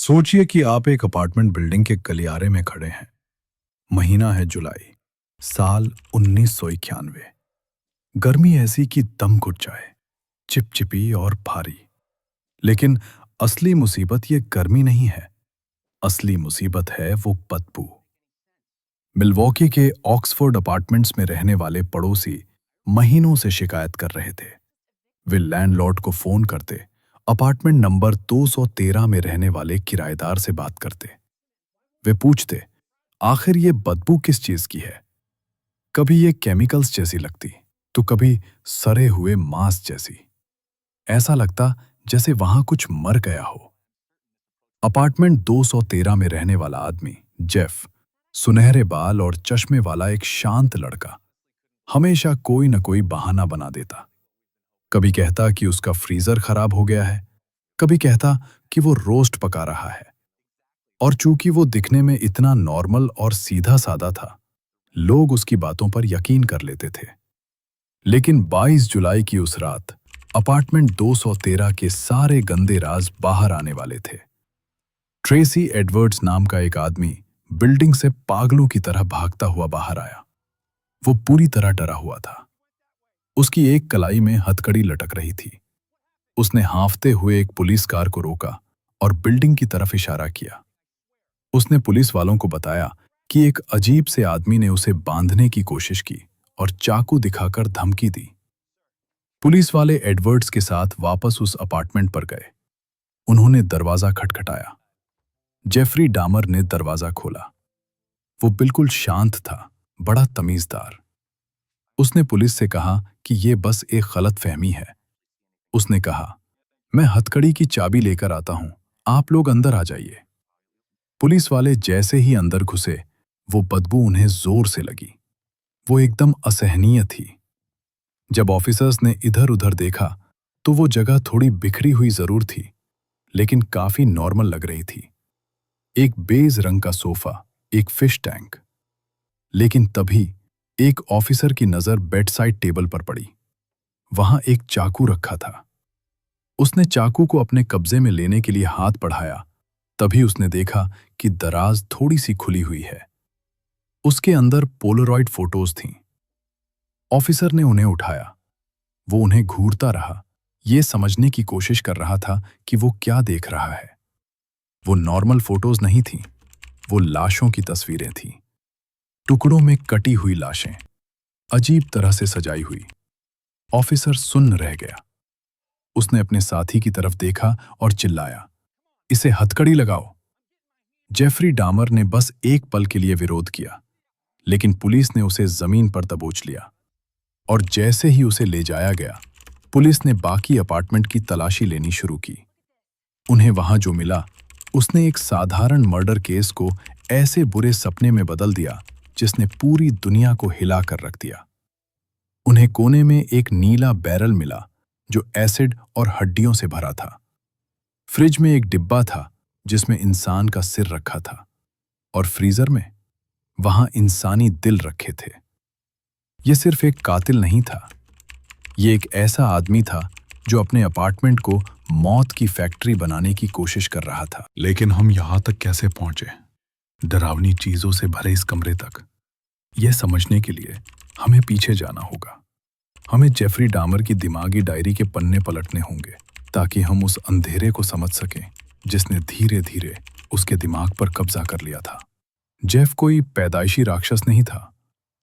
सोचिए कि आप एक अपार्टमेंट बिल्डिंग के गलियारे में खड़े हैं। महीना है जुलाई, साल 1991। गर्मी ऐसी कि दम घुट जाए, चिपचिपी और भारी। लेकिन असली मुसीबत ये गर्मी नहीं है। असली मुसीबत है वो बदबू। मिल्वॉकी के ऑक्सफोर्ड अपार्टमेंट्स में रहने वाले पड़ोसी महीनों से शिकायत कर रहे थे। वे लैंडलॉर्ड को फोन करते, अपार्टमेंट नंबर 213 में रहने वाले किराएदार से बात करते। वे पूछते, आखिर ये बदबू किस चीज की है? कभी ये केमिकल्स जैसी लगती, तो कभी सड़े हुए मांस जैसी। ऐसा लगता जैसे वहां कुछ मर गया हो। अपार्टमेंट 213 में रहने वाला आदमी जेफ, सुनहरे बाल और चश्मे वाला एक शांत लड़का, हमेशा कोई न कोई बहाना बना देता। कभी कहता कि उसका फ्रीजर खराब हो गया है, कभी कहता कि वो रोस्ट पका रहा है। और चूंकि वो दिखने में इतना नॉर्मल और सीधा साधा था, लोग उसकी बातों पर यकीन कर लेते थे। लेकिन 22 जुलाई की उस रात अपार्टमेंट 213 के सारे गंदे राज बाहर आने वाले थे। ट्रेसी एडवर्ड्स नाम का एक आदमी बिल्डिंग से पागलों की तरह भागता हुआ बाहर आया। वो पूरी तरह डरा हुआ था। उसकी एक कलाई में हथकड़ी लटक रही थी। उसने हांफते हुए एक पुलिस कार को रोका और बिल्डिंग की तरफ इशारा किया। उसने पुलिस वालों को बताया कि एक अजीब से आदमी ने उसे बांधने की कोशिश की और चाकू दिखाकर धमकी दी। पुलिस वाले एडवर्ड्स के साथ वापस उस अपार्टमेंट पर गए। उन्होंने दरवाजा खटखटाया। जेफरी डामर ने दरवाजा खोला। वो बिल्कुल शांत था, बड़ा तमीजदार। उसने पुलिस से कहा कि यह बस एक गलतफहमी है। उसने कहा, मैं हथकड़ी की चाबी लेकर आता हूं, आप लोग अंदर आ जाइए। पुलिस वाले जैसे ही अंदर घुसे, वो बदबू उन्हें जोर से लगी। वो एकदम असहनीय थी। जब ऑफिसर्स ने इधर उधर देखा तो वो जगह थोड़ी बिखरी हुई जरूर थी, लेकिन काफी नॉर्मल लग रही थी। एक बेज रंग का सोफा, एक फिश टैंक। लेकिन तभी एक ऑफिसर की नजर बेड साइड टेबल पर पड़ी। वहां एक चाकू रखा था। उसने चाकू को अपने कब्जे में लेने के लिए हाथ बढ़ाया। तभी उसने देखा कि दराज थोड़ी सी खुली हुई है। उसके अंदर पोलरॉइड फोटोज थीं। ऑफिसर ने उन्हें उठाया। वो उन्हें घूरता रहा, ये समझने की कोशिश कर रहा था कि वो क्या देख रहा है। वो नॉर्मल फोटोज नहीं थीं, वो लाशों की तस्वीरें थीं। टुकड़ों में कटी हुई लाशें, अजीब तरह से सजाई हुई। ऑफिसर सुन्न रह गया। उसने अपने साथी की तरफ देखा और चिल्लाया, इसे हथकड़ी लगाओ। जेफरी डामर ने बस एक पल के लिए विरोध किया, लेकिन पुलिस ने उसे जमीन पर दबोच लिया। और जैसे ही उसे ले जाया गया, पुलिस ने बाकी अपार्टमेंट की तलाशी लेनी शुरू की। उन्हें वहां जो मिला, उसने एक साधारण मर्डर केस को ऐसे बुरे सपने में बदल दिया जिसने पूरी दुनिया को हिला कर रख दिया। उन्हें कोने में एक नीला बैरल मिला जो एसिड और हड्डियों से भरा था। फ्रिज में एक डिब्बा था जिसमें इंसान का सिर रखा था, और फ्रीजर में वहां इंसानी दिल रखे थे। यह सिर्फ एक कातिल नहीं था, ये एक ऐसा आदमी था जो अपने अपार्टमेंट को मौत की फैक्ट्री बनाने की कोशिश कर रहा था। लेकिन हम यहां तक कैसे पहुंचे, डरावनी चीजों से भरे इस कमरे तक? यह समझने के लिए हमें पीछे जाना होगा। हमें जेफरी डामर की दिमागी डायरी के पन्ने पलटने होंगे, ताकि हम उस अंधेरे को समझ सकें जिसने धीरे धीरे उसके दिमाग पर कब्जा कर लिया था। जेफ कोई पैदाइशी राक्षस नहीं था।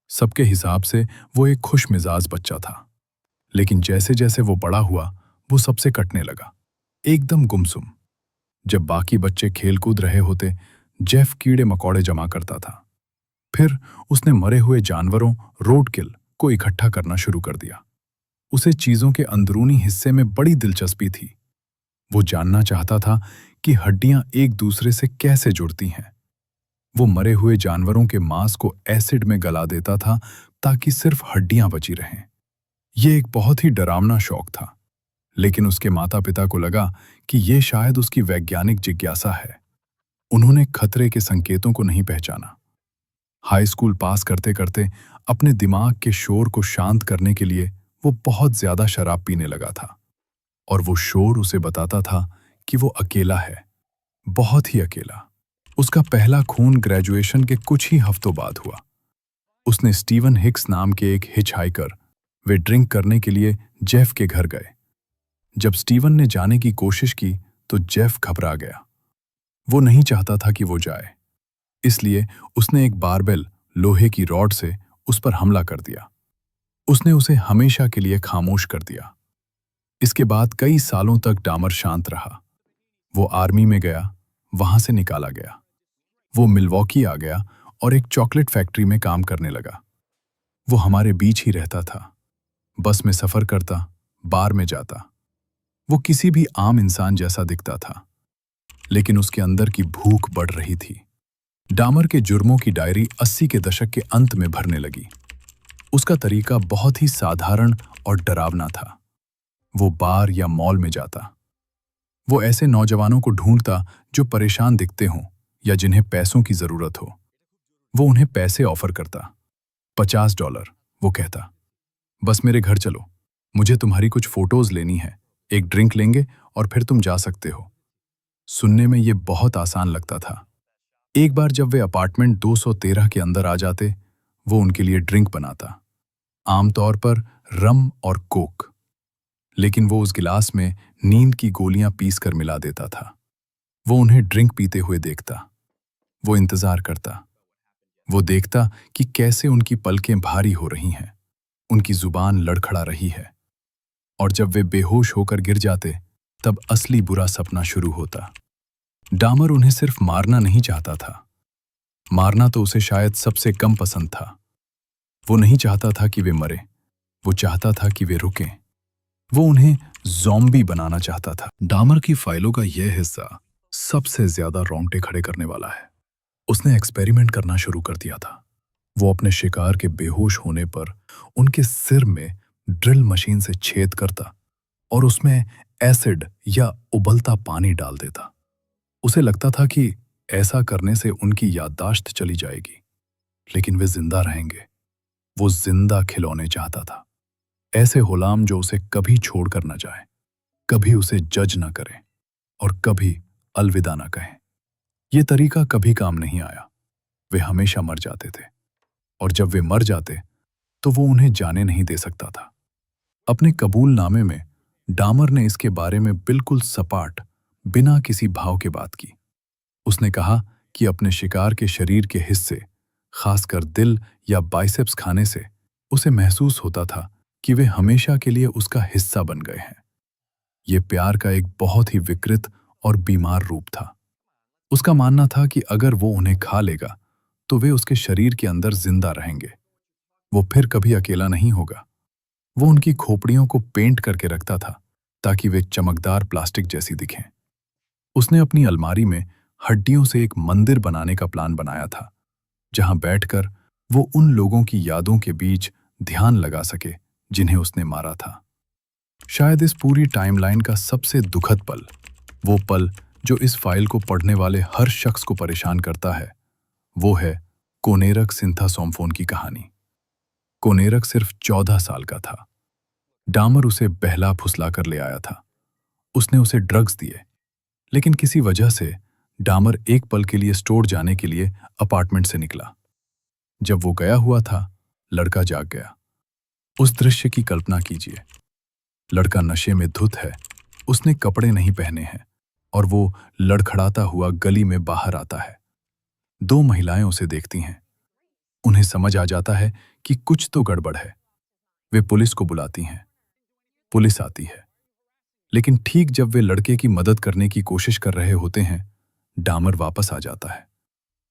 सबके हिसाब से वो एक खुश मिजाज बच्चा था। लेकिन जैसे जैसे वो बड़ा हुआ, वो सबसे कटने लगा, एकदम गुमसुम। जब बाकी बच्चे खेल कूद रहे होते, जेफ कीड़े मकोड़े जमा करता था। फिर उसने मरे हुए जानवरों, रोडकिल को इकट्ठा करना शुरू कर दिया। उसे चीजों के अंदरूनी हिस्से में बड़ी दिलचस्पी थी। वो जानना चाहता था कि हड्डियां एक दूसरे से कैसे जुड़ती हैं। वो मरे हुए जानवरों के मांस को एसिड में गला देता था ताकि सिर्फ हड्डियां बची रहें। यह एक बहुत ही डरावना शौक था, लेकिन उसके माता पिता को लगा कि यह शायद उसकी वैज्ञानिक जिज्ञासा है। उन्होंने खतरे के संकेतों को नहीं पहचाना। हाई स्कूल पास करते करते अपने दिमाग के शोर को शांत करने के लिए वो बहुत ज्यादा शराब पीने लगा था, और वो शोर उसे बताता था कि वो अकेला है, बहुत ही अकेला। उसका पहला खून ग्रेजुएशन के कुछ ही हफ्तों बाद हुआ। उसने स्टीवन हिक्स नाम के एक हिचहाइकर वे ड्रिंक करने के लिए जेफ के घर गए। जब स्टीवन ने जाने की कोशिश की तो जेफ घबरा गया। वो नहीं चाहता था कि वो जाए, इसलिए उसने एक बारबेल लोहे की रॉड से उस पर हमला कर दिया। उसने उसे हमेशा के लिए खामोश कर दिया। इसके बाद कई सालों तक डामर शांत रहा। वो आर्मी में गया, वहां से निकाला गया। वो मिल्वॉकी आ गया और एक चॉकलेट फैक्ट्री में काम करने लगा। वो हमारे बीच ही रहता था, बस में सफर करता, बार में जाता। वो किसी भी आम इंसान जैसा दिखता था, लेकिन उसके अंदर की भूख बढ़ रही थी। डामर के जुर्मों की डायरी 80 के दशक के अंत में भरने लगी। उसका तरीका बहुत ही साधारण और डरावना था। वो बार या मॉल में जाता। वो ऐसे नौजवानों को ढूंढता जो परेशान दिखते हों या जिन्हें पैसों की जरूरत हो। वो उन्हें पैसे ऑफर करता। $50, वो कहता, बस मेरे घर चलो, मुझे तुम्हारी कुछ फोटोज लेनी है, एक ड्रिंक लेंगे और फिर तुम जा सकते हो। सुनने में ये बहुत आसान लगता था। एक बार जब वे अपार्टमेंट 213 के अंदर आ जाते, वो उनके लिए ड्रिंक बनाता, आमतौर पर रम और कोक। लेकिन वो उस गिलास में नींद की गोलियां पीस कर मिला देता था। वो उन्हें ड्रिंक पीते हुए देखता। वो इंतजार करता। वो देखता कि कैसे उनकी पलकें भारी हो रही हैं, उनकी जुबान लड़खड़ा रही है। और जब वे बेहोश होकर गिर जाते, तब असली बुरा सपना शुरू होता। डामर उन्हें सिर्फ मारना नहीं चाहता था। मारना तो उसे शायद सबसे कम पसंद था। वो नहीं चाहता था कि वे मरे, वो चाहता था कि वे रुकें। वो उन्हें ज़ॉम्बी बनाना चाहता था। डामर की फाइलों का यह हिस्सा सबसे ज्यादा रोंगटे खड़े करने वाला है। उसने एक्सपेरिमेंट करना शुरू कर दिया था। वो अपने शिकार के बेहोश होने पर उनके सिर में ड्रिल मशीन से छेद करता और उसमें एसिड या उबलता पानी डाल देता। उसे लगता था कि ऐसा करने से उनकी याददाश्त चली जाएगी, लेकिन वे जिंदा रहेंगे। वो जिंदा खिलौने चाहता था, ऐसे गुलाम जो उसे कभी छोड़कर न जाए, कभी उसे जज न करें और कभी अलविदा न कहें। ये तरीका कभी काम नहीं आया। वे हमेशा मर जाते थे, और जब वे मर जाते तो वो उन्हें जाने नहीं दे सकता था। अपने कबूलनामे में डामर ने इसके बारे में बिल्कुल सपाट, बिना किसी भाव के बात की। उसने कहा कि अपने शिकार के शरीर के हिस्से, खासकर दिल या बाइसेप्स खाने से उसे महसूस होता था कि वे हमेशा के लिए उसका हिस्सा बन गए हैं। ये प्यार का एक बहुत ही विकृत और बीमार रूप था। उसका मानना था कि अगर वो उन्हें खा लेगा तो वे उसके शरीर के अंदर जिंदा रहेंगे। वो फिर कभी अकेला नहीं होगा। वो उनकी खोपड़ियों को पेंट करके रखता था ताकि वे चमकदार प्लास्टिक जैसी दिखें। उसने अपनी अलमारी में हड्डियों से एक मंदिर बनाने का प्लान बनाया था, जहां बैठकर वो उन लोगों की यादों के बीच ध्यान लगा सके जिन्हें उसने मारा था। शायद इस पूरी टाइमलाइन का सबसे दुखद पल, वो पल जो इस फाइल को पढ़ने वाले हर शख्स को परेशान करता है, वो है कोनेरक सिंथासोमफोन की कहानी। कोनेरक सिर्फ 14 साल का था। डामर उसे बहला फुसला कर ले आया था। उसने उसे ड्रग्स दिए, लेकिन किसी वजह से डामर एक पल के लिए स्टोर जाने के लिए अपार्टमेंट से निकला। जब वो गया हुआ था, लड़का जाग गया। उस दृश्य की कल्पना कीजिए। लड़का नशे में धुत है, उसने कपड़े नहीं पहने हैं और वो लड़खड़ाता हुआ गली में बाहर आता है। 2 महिलाएं उसे देखती हैं। उन्हें समझ आ जाता है कि कुछ तो गड़बड़ है। वे पुलिस को बुलाती हैं। पुलिस आती है, लेकिन ठीक जब वे लड़के की मदद करने की कोशिश कर रहे होते हैं, डामर वापस आ जाता है।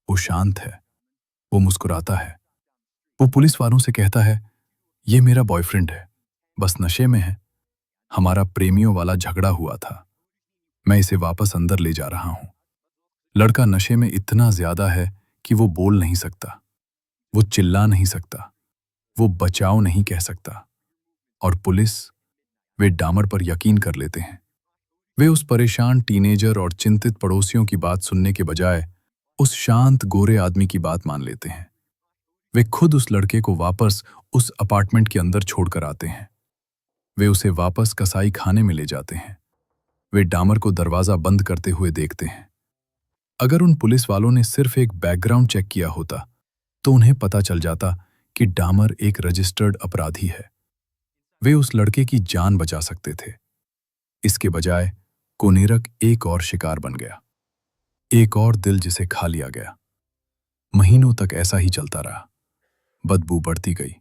वो शांत है, वो मुस्कुराता है। वो पुलिस वालों से कहता है, ये मेरा बॉयफ्रेंड है, बस नशे में है। हमारा प्रेमियों वाला झगड़ा हुआ था, मैं इसे वापस अंदर ले जा रहा हूं। लड़का नशे में इतना ज्यादा है कि वो बोल नहीं सकता, वो चिल्ला नहीं सकता, वो बचाओ नहीं कह सकता। और पुलिस, वे डामर पर यकीन कर लेते हैं। वे उस परेशान टीनेजर और चिंतित पड़ोसियों की बात सुनने के बजाय उस शांत गोरे आदमी की बात मान लेते हैं। वे खुद उस लड़के को वापस उस अपार्टमेंट के अंदर छोड़कर आते हैं। वे उसे वापस कसाई खाने में ले जाते हैं। वे डामर को दरवाजा बंद करते हुए देखते हैं। अगर उन पुलिस वालों ने सिर्फ एक बैकग्राउंड चेक किया होता तो उन्हें पता चल जाता कि डामर एक रजिस्टर्ड अपराधी है। वे उस लड़के की जान बचा सकते थे। इसके बजाय कोनेरक एक और शिकार बन गया, एक और दिल जिसे खा लिया गया। महीनों तक ऐसा ही चलता रहा। बदबू बढ़ती गई,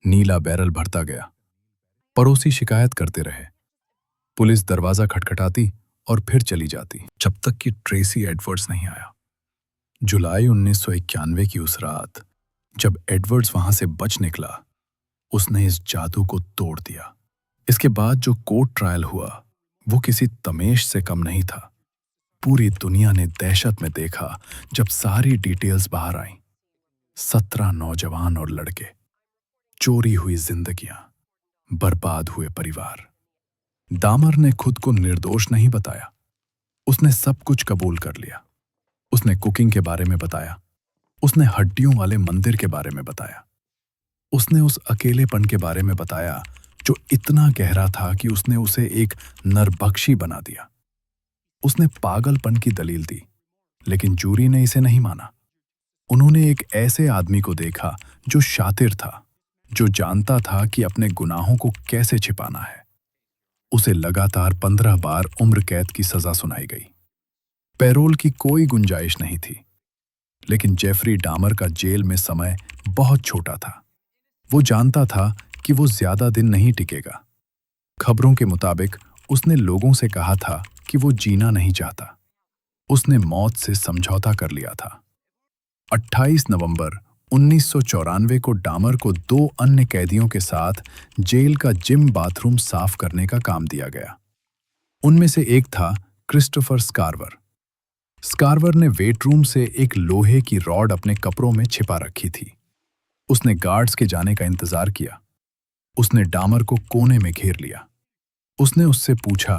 नीला बैरल भरता गया। पड़ोसी शिकायत करते रहे, पुलिस दरवाजा खटखटाती और फिर चली जाती, जब तक कि ट्रेसी एडवर्ड्स नहीं आया। जुलाई 1991 की उस रात जब एडवर्ड्स वहां से बच निकला, उसने इस जादू को तोड़ दिया। इसके बाद जो कोर्ट ट्रायल हुआ वो किसी तमेश से कम नहीं था। पूरी दुनिया ने दहशत में देखा जब सारी डिटेल्स बाहर आईं। 17 नौजवान और लड़के, चोरी हुई जिंदगियां, बर्बाद हुए परिवार। डामर ने खुद को निर्दोष नहीं बताया, उसने सब कुछ कबूल कर लिया। उसने कुकिंग के बारे में बताया, उसने हड्डियों वाले मंदिर के बारे में बताया, उसने उस अकेलेपन के बारे में बताया जो इतना गहरा था कि उसने उसे एक नरबख्शी बना दिया। उसने पागलपन की दलील दी, लेकिन जूरी ने इसे नहीं माना। उन्होंने एक ऐसे आदमी को देखा जो शातिर था, जो जानता था कि अपने गुनाहों को कैसे छिपाना है। उसे लगातार 15 बार उम्र कैद की सजा सुनाई गई। पैरोल की कोई गुंजाइश नहीं थी, लेकिन जेफरी डामर का जेल में समय बहुत छोटा था। वो जानता था कि वो ज्यादा दिन नहीं टिकेगा। खबरों के मुताबिक उसने लोगों से कहा था कि वो जीना नहीं चाहता। उसने मौत से समझौता कर लिया था। 28 नवंबर 1994 को डामर को 2 अन्य कैदियों के साथ जेल का जिम बाथरूम साफ करने का काम दिया गया। उनमें से एक था क्रिस्टोफर स्कारवर। स्कारवर ने वेटरूम से एक लोहे की रॉड अपने कपड़ों में छिपा रखी थी। उसने गार्ड्स के जाने का इंतजार किया। उसने डामर को कोने में घेर लिया। उसने उससे पूछा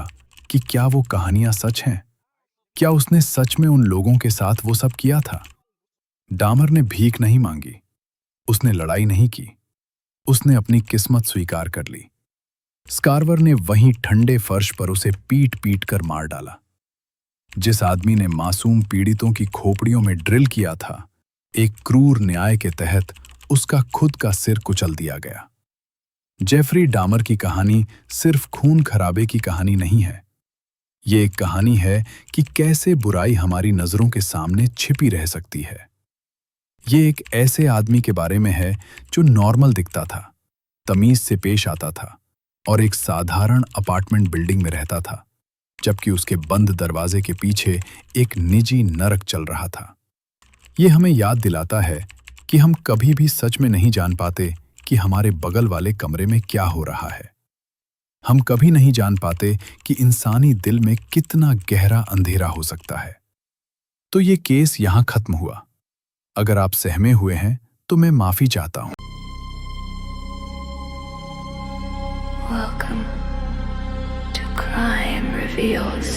कि क्या वो कहानियां सच हैं? क्या उसने सच में उन लोगों के साथ वो सब किया था? डामर ने भीख नहीं मांगी, उसने लड़ाई नहीं की, उसने अपनी किस्मत स्वीकार कर ली। स्कारवर ने वहीं ठंडे फर्श पर उसे पीट पीट कर मार डाला। जिस आदमी ने मासूम पीड़ितों की खोपड़ियों में ड्रिल किया था, एक क्रूर न्याय के तहत उसका खुद का सिर कुचल दिया गया। जेफरी डामर की कहानी सिर्फ खून खराबे की कहानी नहीं है। ये एक कहानी है कि कैसे बुराई हमारी नजरों के सामने छिपी रह सकती है। ये एक ऐसे आदमी के बारे में है जो नॉर्मल दिखता था, तमीज से पेश आता था और एक साधारण अपार्टमेंट बिल्डिंग में रहता था, जबकि उसके बंद दरवाजे के पीछे एक निजी नरक चल रहा था। ये हमें याद दिलाता है कि हम कभी भी सच में नहीं जान पाते कि हमारे बगल वाले कमरे में क्या हो रहा है। हम कभी नहीं जान पाते कि इंसानी दिल में कितना गहरा अंधेरा हो सकता है। तो ये केस यहां खत्म हुआ। अगर आप सहमे हुए हैं तो मैं माफी चाहता हूं। Welcome to Crime Reveals.